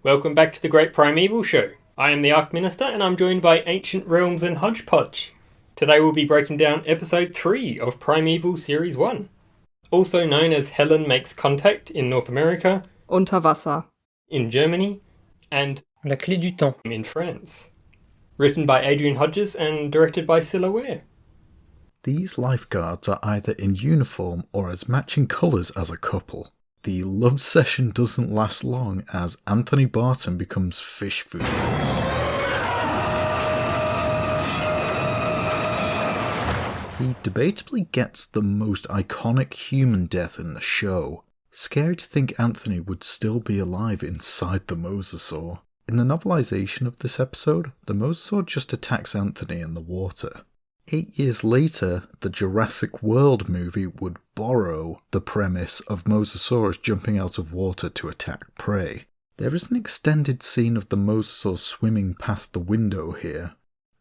Welcome back to the Great Primeval Show. I am the Ark Minister and I'm joined by Ancient Realms and Hodgepodge. Today we'll be breaking down Episode 3 of Primeval Series 1. Also known as Helen Makes Contact in North America, Unter Wasser in Germany, and La Clé du Temps in France. Written by Adrian Hodges and directed by Cilla Ware. These lifeguards are either in uniform or as matching colours as a couple. The love session doesn't last long as Anthony Barton becomes fish food. He debatably gets the most iconic human death in the show. Scary to think Anthony would still be alive inside the MOSASAUR. In the novelisation of this episode, the MOSASAUR just attacks Anthony in the water. 8 years later, the Jurassic World movie would borrow the premise of Mosasaurus jumping out of water to attack prey. There is an extended scene of the Mosasaur swimming past the window here.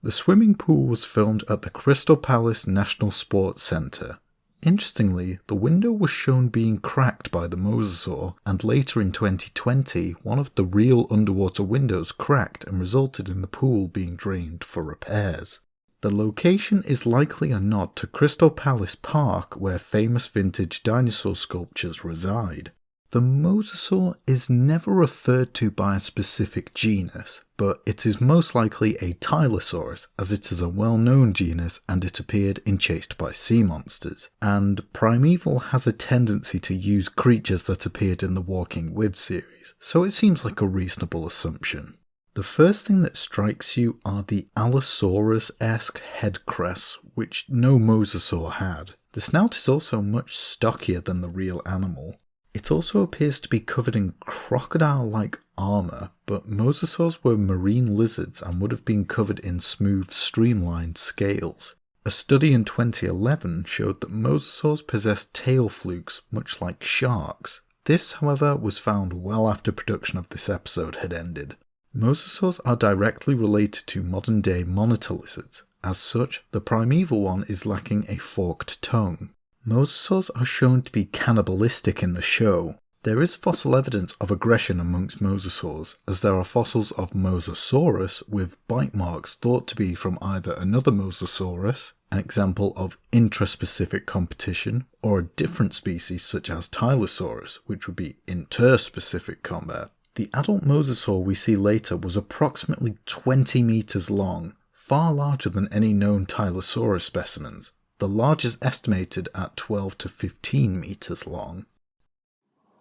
The swimming pool was filmed at the Crystal Palace National Sports Centre. Interestingly, the window was shown being cracked by the Mosasaur, and later in 2020, one of the real underwater windows cracked and resulted in the pool being drained for repairs. The location is likely a nod to Crystal Palace Park, where famous vintage dinosaur sculptures reside. The Mosasaur is never referred to by a specific genus, but it is most likely a Tylosaurus, as it is a well-known genus and it appeared in Chased by Sea Monsters, and Primeval has a tendency to use creatures that appeared in the Walking With series, so it seems like a reasonable assumption. The first thing that strikes you are the Allosaurus-esque head crests, which no Mosasaur had. The snout is also much stockier than the real animal. It also appears to be covered in crocodile-like armour, but Mosasaurs were marine lizards and would have been covered in smooth, streamlined scales. A study in 2011 showed that Mosasaurs possessed tail flukes, much like sharks. This, however, was found well after production of this episode had ended. Mosasaurs are directly related to modern-day monitor lizards. As such, the primeval one is lacking a forked tongue. Mosasaurs are shown to be cannibalistic in the show. There is fossil evidence of aggression amongst mosasaurs, as there are fossils of Mosasaurus with bite marks thought to be from either another Mosasaurus, an example of intraspecific competition, or a different species such as Tylosaurus, which would be interspecific combat. The adult mosasaur we see later was approximately 20 meters long, far larger than any known Tylosaurus specimens, the largest estimated at 12 to 15 meters long.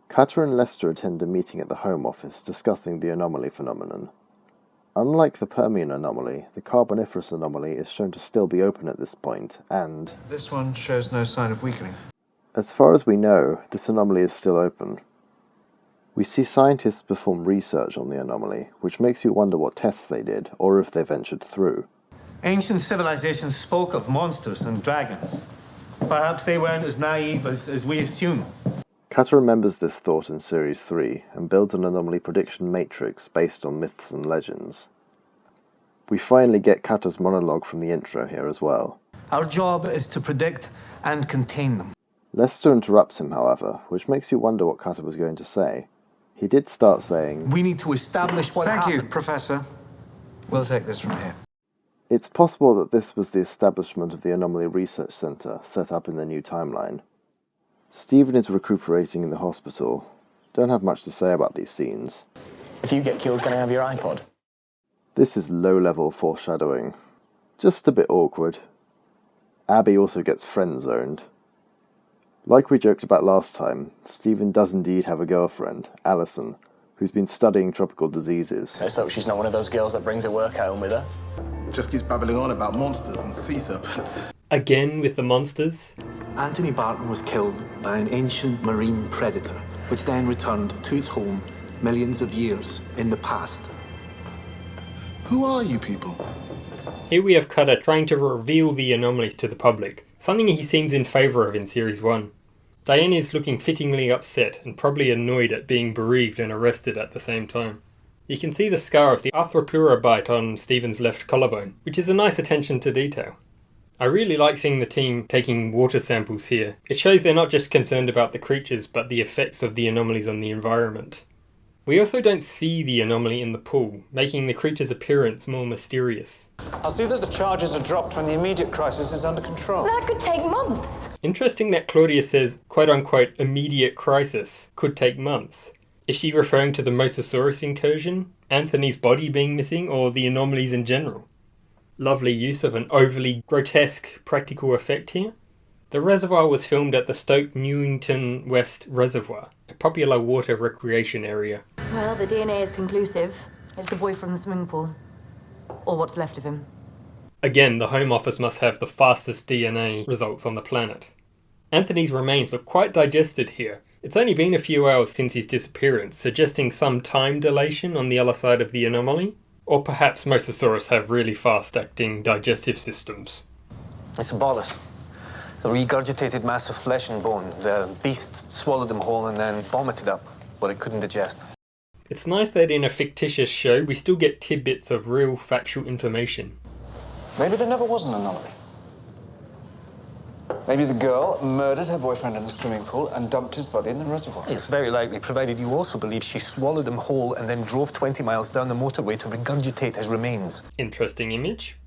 Cutter and Lester attend a meeting at the Home Office discussing the anomaly phenomenon. Unlike the Permian anomaly, the Carboniferous anomaly is shown to still be open at this point, and this one shows no sign of weakening. As far as we know, this anomaly is still open. We see scientists perform research on the anomaly, which makes you wonder what tests they did, or if they ventured through. Ancient civilizations spoke of monsters and dragons. Perhaps they weren't as naive as we assume. Cutter remembers this thought in Series 3, and builds an anomaly prediction matrix based on myths and legends. We finally get Cutter's monologue from the intro here as well. Our job is to predict and contain them. Lester interrupts him, however, which makes you wonder what Cutter was going to say. He did start saying, we need to establish what happened. Thank you, Professor. We'll take this from here. It's possible that this was the establishment of the Anomaly Research Center set up in the new timeline. Stephen is recuperating in the hospital. Don't have much to say about these scenes. If you get killed, can I have your iPod? This is low-level foreshadowing. Just a bit awkward. Abby also gets friend-zoned. Like we joked about last time, Stephen does indeed have a girlfriend, Alison, who's been studying tropical diseases. Let's hope she's not one of those girls that brings her work home with her. Just keeps babbling on about monsters and sea serpents. Again with the monsters. Anthony Barton was killed by an ancient marine predator, which then returned to its home millions of years in the past. Who are you people? Here we have Cutter trying to reveal the anomalies to the public, something he seems in favour of in Series 1. Diane is looking fittingly upset and probably annoyed at being bereaved and arrested at the same time. You can see the scar of the arthropleura bite on Stephen's left collarbone, which is a nice attention to detail. I really like seeing the team taking water samples here. It shows they're not just concerned about the creatures, but the effects of the anomalies on the environment. We also don't see the anomaly in the pool, making the creature's appearance more mysterious. I'll see that the charges are dropped when the immediate crisis is under control. That could take months. Interesting that Claudia says, quote-unquote, immediate crisis could take months. Is she referring to the MOSASAUR incursion, Anthony's body being missing, or the anomalies in general? Lovely use of an overly grotesque practical effect here. The reservoir was filmed at the Stoke Newington West Reservoir, a popular water recreation area. Well, the DNA is conclusive. It's the boy from the swimming pool. Or what's left of him. Again, the Home Office must have the fastest DNA results on the planet. Anthony's remains look quite digested here. It's only been a few hours since his disappearance, suggesting some time dilation on the other side of the anomaly. Or perhaps Mosasaurus have really fast-acting digestive systems. It's a bolus. A regurgitated mass of flesh and bone. The beast swallowed them whole and then vomited up what it couldn't digest. It's nice that in a fictitious show we still get tidbits of real factual information. Maybe there never was an anomaly. Maybe the girl murdered her boyfriend in the swimming pool and dumped his body in the reservoir. It's very likely, provided you also believe she swallowed him whole and then drove 20 miles down the motorway to regurgitate his remains. Interesting image.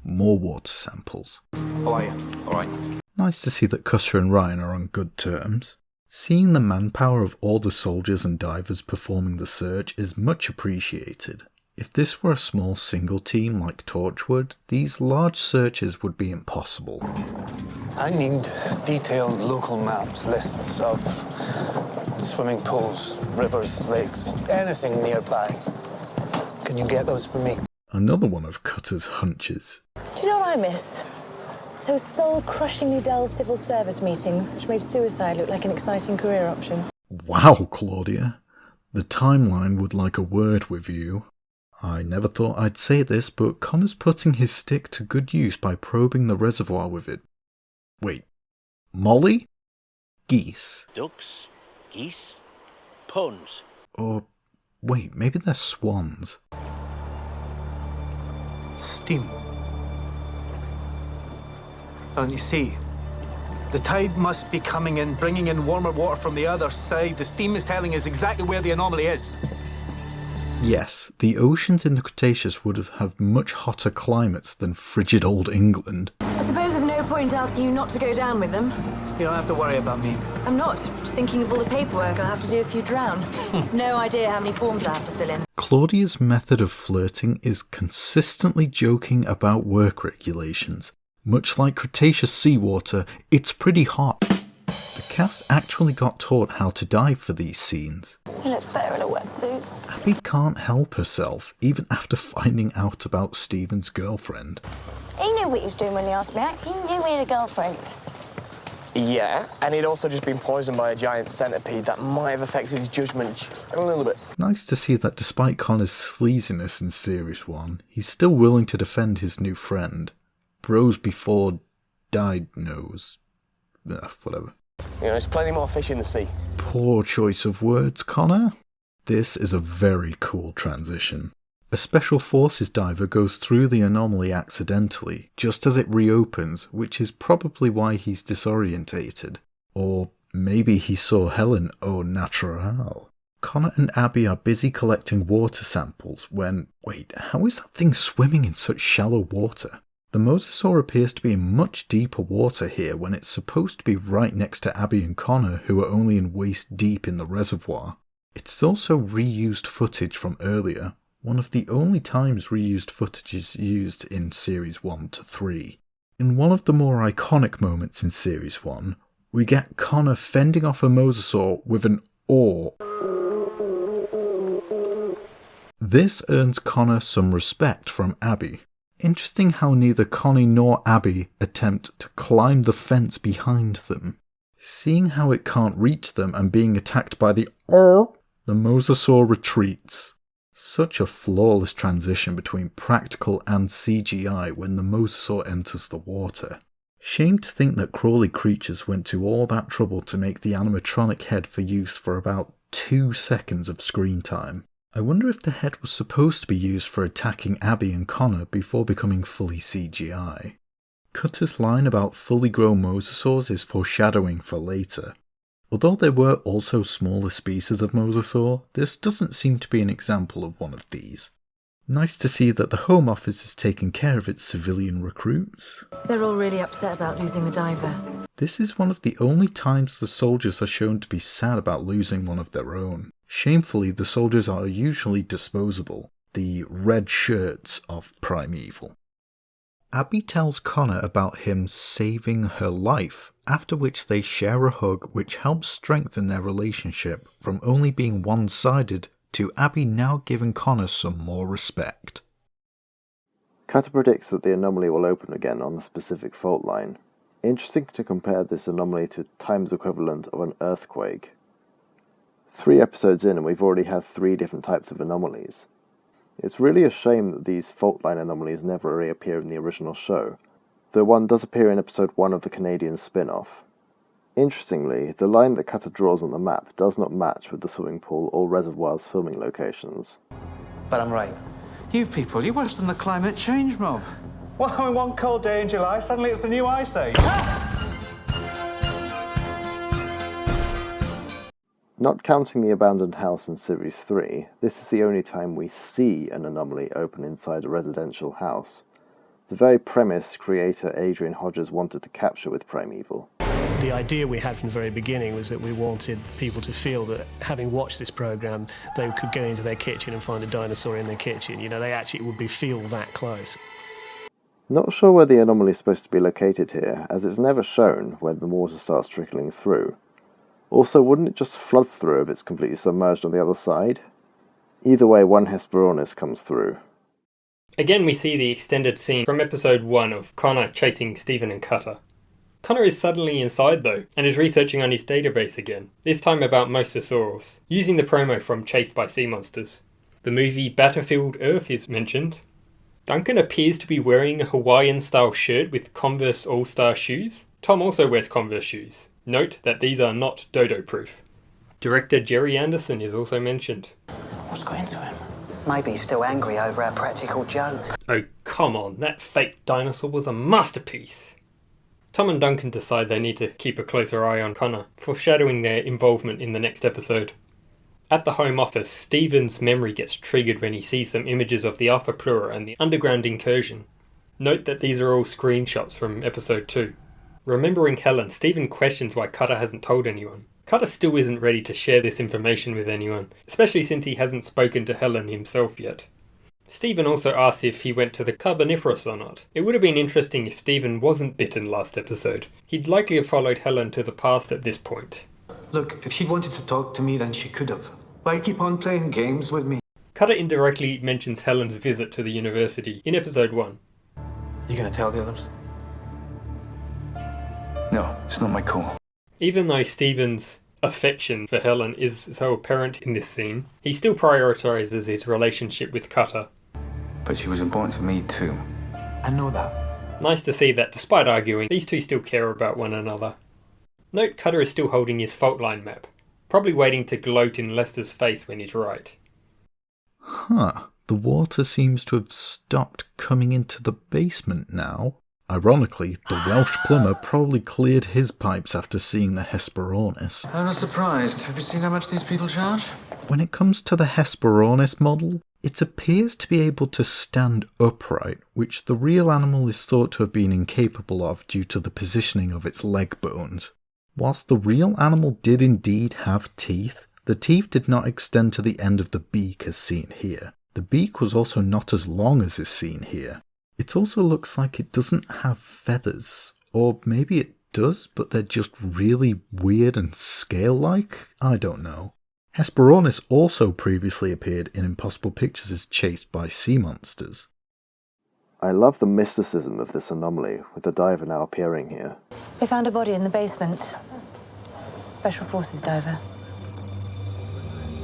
More water samples. How are you? All right. Nice to see that Cutter and Ryan are on good terms. Seeing the manpower of all the soldiers and divers performing the search is much appreciated. If this were a small single team like Torchwood, these large searches would be impossible. I need detailed local maps, lists of swimming pools, rivers, lakes, anything nearby. Can you get those for me? Another one of Cutter's hunches. Do you know what I miss? Those soul-crushingly dull civil service meetings which made suicide look like an exciting career option. Wow, Claudia. The timeline would like a word with you. I never thought I'd say this, but Connor's putting his stick to good use by probing the reservoir with it. Wait, Molly? Geese? Ducks? Geese? Ponds? Or, wait, maybe they're swans. Steam. And you see, the tide must be coming in, bringing in warmer water from the other side. The steam is telling us exactly where the anomaly is. Yes, the oceans in the Cretaceous would have much hotter climates than frigid old England. I suppose there's no point asking you not to go down with them. You don't have to worry about me. I'm not. Just thinking of all the paperwork I'll have to do if you drown. No idea how many forms I have to fill in. Claudia's method of flirting is consistently joking about work regulations. Much like Cretaceous seawater, it's pretty hot. The cast actually got taught how to dive for these scenes. He looks better in a wetsuit. Abby can't help herself, even after finding out about Stephen's girlfriend. He knew what he was doing when he asked me out. He knew we had a girlfriend. Yeah, and he'd also just been poisoned by a giant centipede that might have affected his judgment just a little bit. Nice to see that despite Connor's sleaziness in Series 1, he's still willing to defend his new friend. Bros before died knows. Whatever. You know, there's plenty more fish in the sea. Poor choice of words, Connor. This is a very cool transition. A Special Forces diver goes through the anomaly accidentally, just as it reopens, which is probably why he's disorientated. Or maybe he saw Helen au naturel. Connor and Abby are busy collecting water samples when... Wait, how is that thing swimming in such shallow water? The Mosasaur appears to be in much deeper water here when it's supposed to be right next to Abby and Connor, who are only in waist deep in the reservoir. It's also reused footage from earlier, one of the only times reused footage is used in Series 1 to 3. In one of the more iconic moments in Series 1, we get Connor fending off a Mosasaur with an oar. This earns Connor some respect from Abby. Interesting how neither Connie nor Abby attempt to climb the fence behind them. Seeing how it can't reach them and being attacked by the Mosasaur retreats. Such a flawless transition between practical and CGI when the Mosasaur enters the water. Shame to think that crawly creatures went to all that trouble to make the animatronic head for use for about 2 seconds of screen time. I wonder if the head was supposed to be used for attacking Abby and Connor before becoming fully CGI. Cutter's line about fully grown mosasaurs is foreshadowing for later. Although there were also smaller species of MOSASAUR, this doesn't seem to be an example of one of these. Nice to see that the Home Office is taking care of its civilian recruits. They're all really upset about losing the diver. This is one of the only times the soldiers are shown to be sad about losing one of their own. Shamefully, the soldiers are usually disposable, the red shirts of Primeval. Abby tells Connor about him saving her life, after which they share a hug which helps strengthen their relationship from only being one-sided to Abby now giving Connor some more respect. Cutter predicts that the anomaly will open again on a specific fault line. Interesting to compare this anomaly to time's equivalent of an earthquake. 3 episodes in and we've already had 3 different types of anomalies. It's really a shame that these fault line anomalies never reappear in the original show, though one does appear in episode 1 of the Canadian spin-off. Interestingly, the line that Cutter draws on the map does not match with the swimming pool or reservoir's filming locations. But I'm right. You people, you're worse than the climate change mob. Well, in one cold day in July, suddenly it's the new ice age. Not counting the abandoned house in Series 3, this is the only time we see an anomaly open inside a residential house. The very premise creator Adrian Hodges wanted to capture with Primeval. The idea we had from the very beginning was that we wanted people to feel that, having watched this programme, they could go into their kitchen and find a dinosaur in their kitchen. You know, they actually would feel that close. Not sure where the anomaly is supposed to be located here, as it's never shown when the water starts trickling through. Also, wouldn't it just flood through if it's completely submerged on the other side? Either way, one HESPERORNIS comes through. Again, we see the extended scene from episode 1 of Connor chasing Stephen and Cutter. Connor is suddenly inside though, and is researching on his database again, this time about MOSASAURs, using the promo from Chased by Sea Monsters. The movie Battlefield Earth is mentioned. Duncan appears to be wearing a Hawaiian-style shirt with Converse All-Star shoes. Tom also wears Converse shoes. Note that these are not dodo-proof. Director Jerry Anderson is also mentioned. What's got into him? Maybe he's still angry over our practical joke. Oh, come on, that fake dinosaur was a masterpiece. Tom and Duncan decide they need to keep a closer eye on Connor, foreshadowing their involvement in the next episode. At the Home Office, Stephen's memory gets triggered when he sees some images of the Alpha Plura and the underground incursion. Note that these are all screenshots from episode 2. Remembering Helen, Stephen questions why Cutter hasn't told anyone. Cutter still isn't ready to share this information with anyone, especially since he hasn't spoken to Helen himself yet. Stephen also asks if he went to the Carboniferous or not. It would have been interesting if Stephen wasn't bitten last episode. He'd likely have followed Helen to the past at this point. Look, if she wanted to talk to me, then she could have. Why keep on playing games with me? Cutter indirectly mentions Helen's visit to the university in episode 1. You gonna tell the others? No, it's not my call. Even though Stephen's affection for Helen is so apparent in this scene, he still prioritises his relationship with Cutter. But she was important to me too. I know that. Nice to see that despite arguing, these two still care about one another. Note Cutter is still holding his fault line map, probably waiting to gloat in Lester's face when he's right. Huh, the water seems to have stopped coming into the basement now. Ironically, the Welsh plumber probably cleared his pipes after seeing the HESPERORNIS. I'm not surprised. Have you seen how much these people charge? When it comes to the HESPERORNIS model, it appears to be able to stand upright, which the real animal is thought to have been incapable of due to the positioning of its leg bones. Whilst the real animal did indeed have teeth, the teeth did not extend to the end of the beak as seen here. The beak was also not as long as is seen here. It also looks like it doesn't have feathers, or maybe it does, but they're just really weird and scale-like? I don't know. HESPERORNIS also previously appeared in Impossible Pictures as Chased by Sea Monsters. I love the mysticism of this anomaly, with the diver now appearing here. They found a body in the basement. Special Forces diver.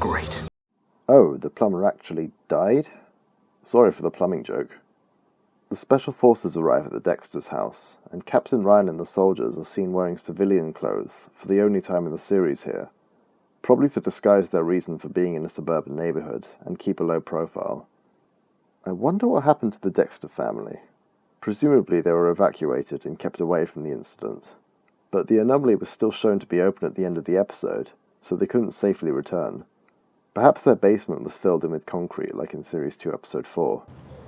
Great. Oh, the plumber actually died? Sorry for the plumbing joke. The Special Forces arrive at the Dexter's house, and Captain Ryan and the soldiers are seen wearing civilian clothes for the only time in the series here, probably to disguise their reason for being in a suburban neighborhood and keep a low profile. I wonder what happened to the Dexter family. Presumably they were evacuated and kept away from the incident. but the anomaly was still shown to be open at the end of the episode, so they couldn't safely return. Perhaps their basement was filled in with concrete, like in Series 2, Episode 4.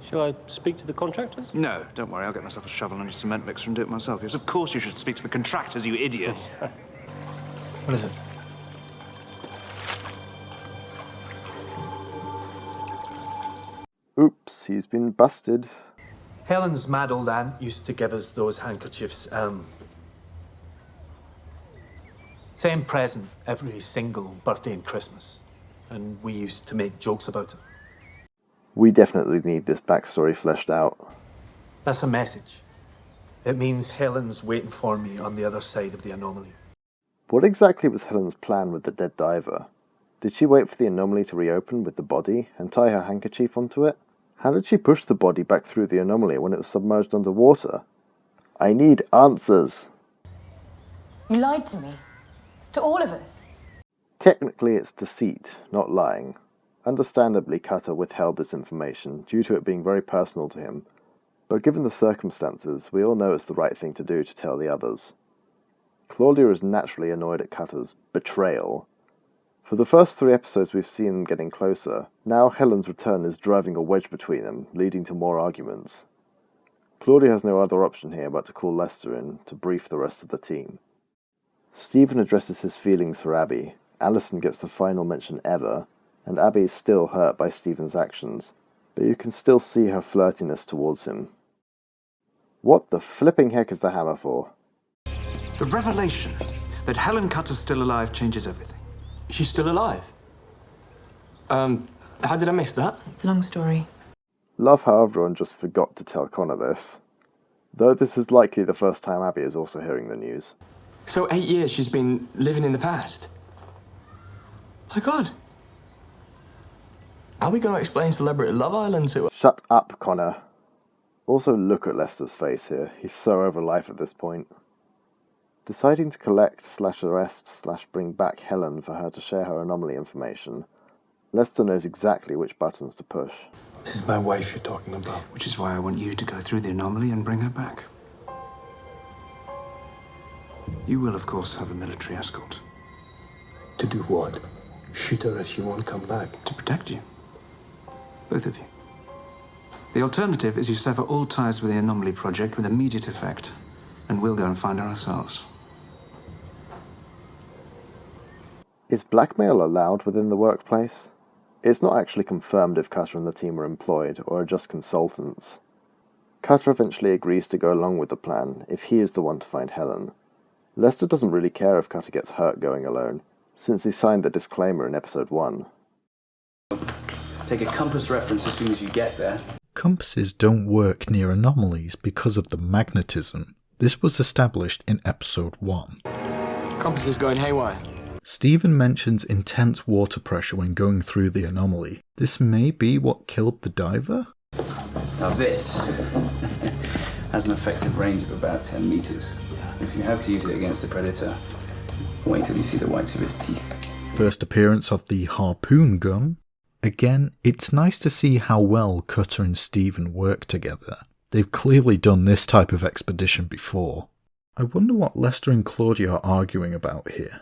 Shall I speak to the contractors? No, don't worry. I'll get myself a shovel and a cement mixer and do it myself. Yes, of course you should speak to the contractors, you idiot. What is it? Oops, he's been busted. Helen's mad old aunt used to give us those handkerchiefs, same present every single birthday and Christmas. And we used to make jokes about it. We definitely need this backstory fleshed out. That's a message. It means Helen's waiting for me on the other side of the anomaly. What exactly was Helen's plan with the dead diver? Did she wait for the anomaly to reopen with the body and tie her handkerchief onto it? How did she push the body back through the anomaly when it was submerged underwater? I need answers. You lied to me. To all of us. Technically it's deceit, not lying. Understandably, Cutter withheld this information due to it being very personal to him, but given the circumstances, we all know it's the right thing to do to tell the others. Claudia is naturally annoyed at Cutter's betrayal. For the first 3 episodes we've seen them getting closer. Now Helen's return is driving a wedge between them, leading to more arguments. Claudia has no other option here but to call Lester in to brief the rest of the team. Stephen addresses his feelings for Abby, Allison gets the final mention ever, and Abby is still hurt by Stephen's actions, but you can still see her flirtiness towards him. What the flipping heck is the hammer for? The revelation that Helen Cutter's still alive changes everything. She's still alive? How did I miss that? It's a long story. Love how everyone just forgot to tell Connor this. Though this is likely the first time Abby is also hearing the news. So 8 years she's been living in the past? My God. Are we going to explain Celebrity Love Island to her? Shut up, Connor. Also look at Lester's face here. He's so over life at this point. Deciding to collect/arrest/bring back Helen for her to share her anomaly information, Lester knows exactly which buttons to push. This is my wife you're talking about. Which is why I want you to go through the anomaly and bring her back. You will, of course, have a military escort. To do what? Shoot her if she won't come back. To protect you. Both of you. The alternative is you sever all ties with the Anomaly Project with immediate effect, and we'll go and find her ourselves. Is blackmail allowed within the workplace? It's not actually confirmed if Cutter and the team are employed or are just consultants. Cutter eventually agrees to go along with the plan if he is the one to find Helen. Lester doesn't really care if Cutter gets hurt going alone, since he signed the disclaimer in episode 1. Take a compass reference as soon as you get there. Compasses don't work near anomalies because of the magnetism. This was established in episode 1. Compass is going haywire. Stephen mentions intense water pressure when going through the anomaly. This may be what killed the diver? Now this has an effective range of about 10 meters. If you have to use it against the predator, wait till you see the whites of his teeth. First appearance of the harpoon gun. Again, it's nice to see how well Cutter and Stephen work together. They've clearly done this type of expedition before. I wonder what Lester and Claudia are arguing about here.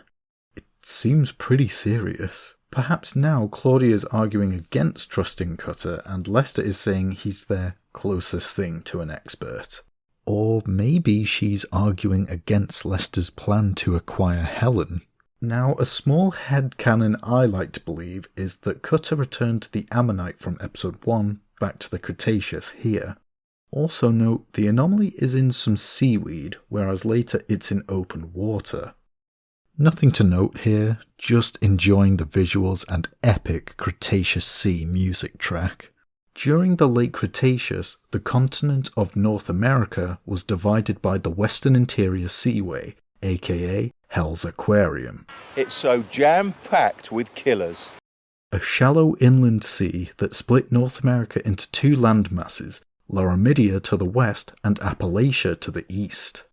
It seems pretty serious. Perhaps now Claudia is arguing against trusting Cutter and Lester is saying he's their closest thing to an expert. Or maybe she's arguing against Lester's plan to acquire Helen. Now, a small headcanon I like to believe is that Cutter returned the ammonite from episode 1 back to the Cretaceous here. Also note, the anomaly is in some seaweed, whereas later it's in open water. Nothing to note here, just enjoying the visuals and epic Cretaceous Sea music track. During the late Cretaceous, the continent of North America was divided by the Western Interior Seaway, aka Hell's Aquarium. It's so jam-packed with killers. A shallow inland sea that split North America into 2 landmasses, Laramidia to the west and Appalachia to the east.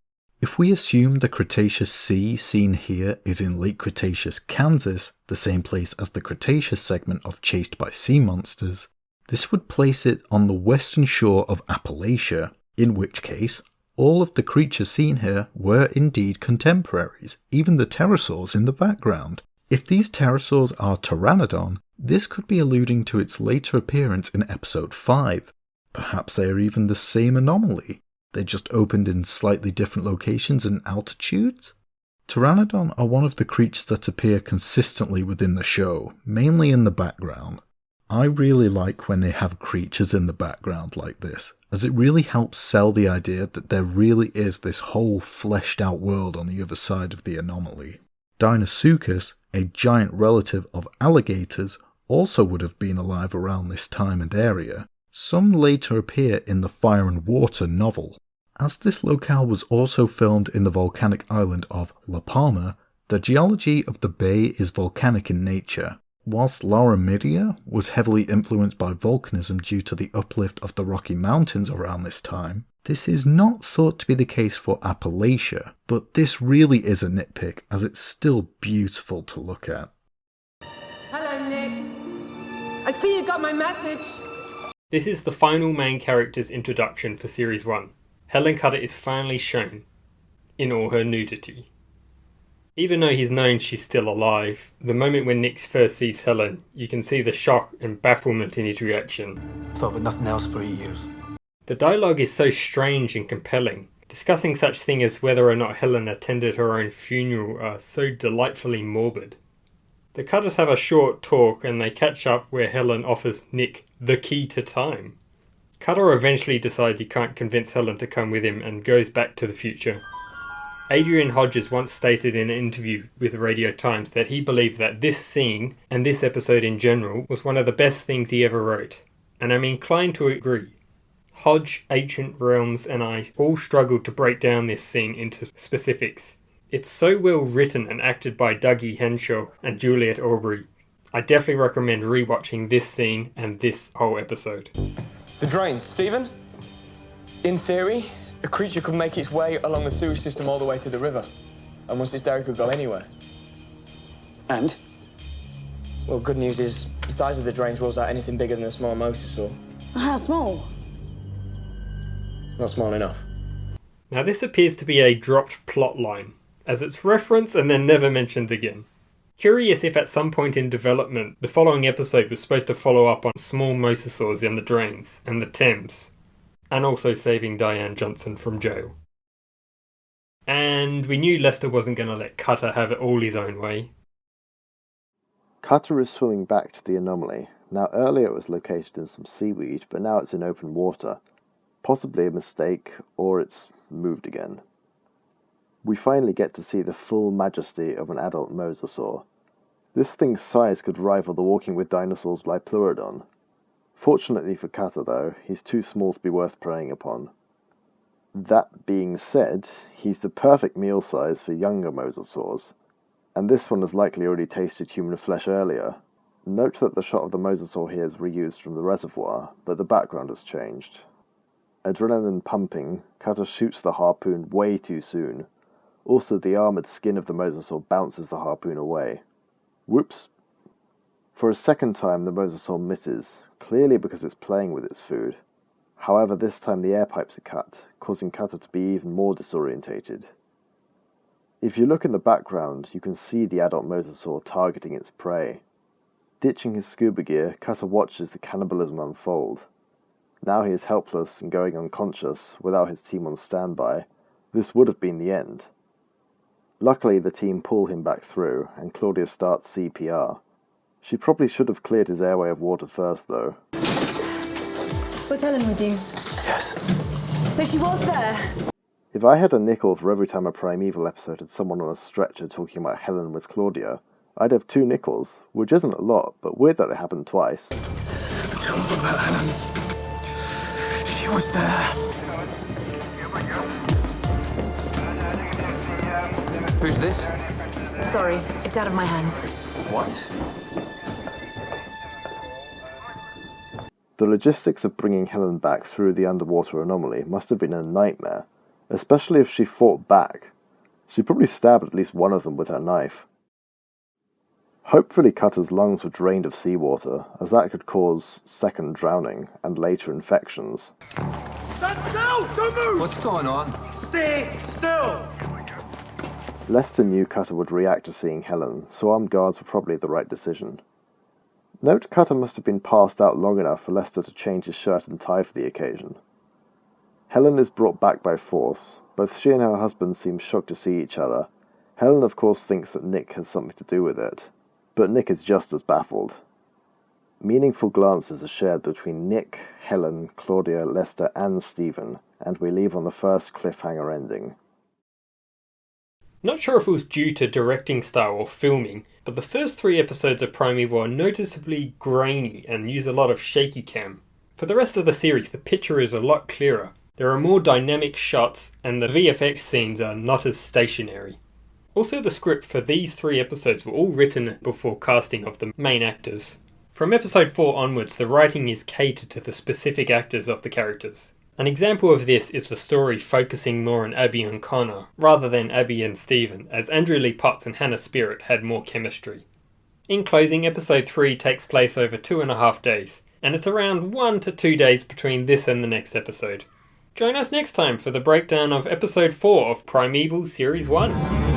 If we assume the Cretaceous Sea seen here is in late Cretaceous Kansas, the same place as the Cretaceous segment of Chased by Sea Monsters, this would place it on the western shore of Appalachia, in which case, all of the creatures seen here were indeed contemporaries, even the pterosaurs in the background. If these pterosaurs are Pteranodon, this could be alluding to its later appearance in episode 5. Perhaps they are even the same anomaly. They just opened in slightly different locations and altitudes? Pteranodon are one of the creatures that appear consistently within the show, mainly in the background. I really like when they have creatures in the background like this, as it really helps sell the idea that there really is this whole fleshed out world on the other side of the anomaly. Deinosuchus, a giant relative of alligators, also would have been alive around this time and area. Some later appear in the Fire and Water novel. As this locale was also filmed in the volcanic island of La Palma, the geology of the bay is volcanic in nature. Whilst Laramidia was heavily influenced by volcanism due to the uplift of the Rocky Mountains around this time, this is not thought to be the case for Appalachia, but this really is a nitpick as it's still beautiful to look at. Hello, Nick. I see you got my message. This is the final main character's introduction for Series 1. Helen Cutter is finally shown in all her nudity. Even though he's known she's still alive, the moment when Nick first sees Helen, you can see the shock and bafflement in his reaction. Thought with nothing else for 8 years. The dialogue is so strange and compelling. Discussing such things as whether or not Helen attended her own funeral are so delightfully morbid. The Cutters have a short talk and they catch up where Helen offers Nick the key to time. Cutter eventually decides he can't convince Helen to come with him and goes back to the future. Adrian Hodges once stated in an interview with Radio Times that he believed that this scene, and this episode in general, was one of the best things he ever wrote. And I'm inclined to agree. Hodge, Ancient Realms and I all struggled to break down this scene into specifics. It's so well written and acted by Dougie Henshaw and Juliet Aubrey. I definitely recommend rewatching this scene and this whole episode. The drains, Stephen? In theory, a creature could make its way along the sewage system all the way to the river. And once it's there, it could go anywhere. And? Well, good news is, the size of the drains rules out anything bigger than a small MOSASAUR. How small? Not small enough. Now this appears to be a dropped plot line, as it's referenced and then never mentioned again. Curious if at some point in development, the following episode was supposed to follow up on small mosasaurs in the drains and the Thames, and also saving Diane Johnson from jail. And we knew Lester wasn't going to let Cutter have it all his own way. Cutter is swimming back to the anomaly. Now earlier it was located in some seaweed, but now it's in open water. Possibly a mistake, or it's moved again. We finally get to see the full majesty of an adult mosasaur. This thing's size could rival the Walking with Dinosaurs Lipleurodon. Fortunately for Cutter though, he's too small to be worth preying upon. That being said, he's the perfect meal size for younger mosasaurs, and this one has likely already tasted human flesh earlier. Note that the shot of the mosasaur here is reused from the reservoir, but the background has changed. Adrenaline pumping, Cutter shoots the harpoon way too soon. Also, the armoured skin of the mosasaur bounces the harpoon away. Whoops. For a second time, the mosasaur misses, clearly because it's playing with its food. However, this time the air pipes are cut, causing Cutter to be even more disorientated. If you look in the background, you can see the adult mosasaur targeting its prey. Ditching his scuba gear, Cutter watches the cannibalism unfold. Now he is helpless and going unconscious, without his team on standby. This would have been the end. Luckily, the team pull him back through, and Claudia starts CPR. She probably should have cleared his airway of water first, though. Was Helen with you? Yes. So she was there? If I had a nickel for every time a Primeval episode had someone on a stretcher talking about Helen with Claudia, I'd have 2 nickels, which isn't a lot, but weird that it happened twice. Tell me about Helen. She was there. Who's this? Sorry, it's out of my hands. What? The logistics of bringing Helen back through the underwater anomaly must have been a nightmare, especially if she fought back. She probably stabbed at least one of them with her knife. Hopefully Cutter's lungs were drained of seawater, as that could cause second drowning and later infections. Stand still! Don't move! What's going on? Stay still! Lester knew Cutter would react to seeing Helen, so armed guards were probably the right decision. Note Cutter must have been passed out long enough for Lester to change his shirt and tie for the occasion. Helen is brought back by force. Both she and her husband seem shocked to see each other. Helen of course thinks that Nick has something to do with it, but Nick is just as baffled. Meaningful glances are shared between Nick, Helen, Claudia, Lester and Stephen, and we leave on the first cliffhanger ending. Not sure if it was due to directing style or filming, but the first 3 episodes of Primeval are noticeably grainy and use a lot of shaky cam. For the rest of the series, the picture is a lot clearer. There are more dynamic shots and the VFX scenes are not as stationary. Also, the script for these 3 episodes were all written before casting of the main actors. From episode 4 onwards, the writing is catered to the specific actors of the characters. An example of this is the story focusing more on Abby and Connor, rather than Abby and Stephen, as Andrew Lee Potts and Hannah Spirit had more chemistry. In closing, episode 3 takes place over 2.5 days, and it's around 1 to 2 days between this and the next episode. Join us next time for the breakdown of episode 4 of Primeval Series 1.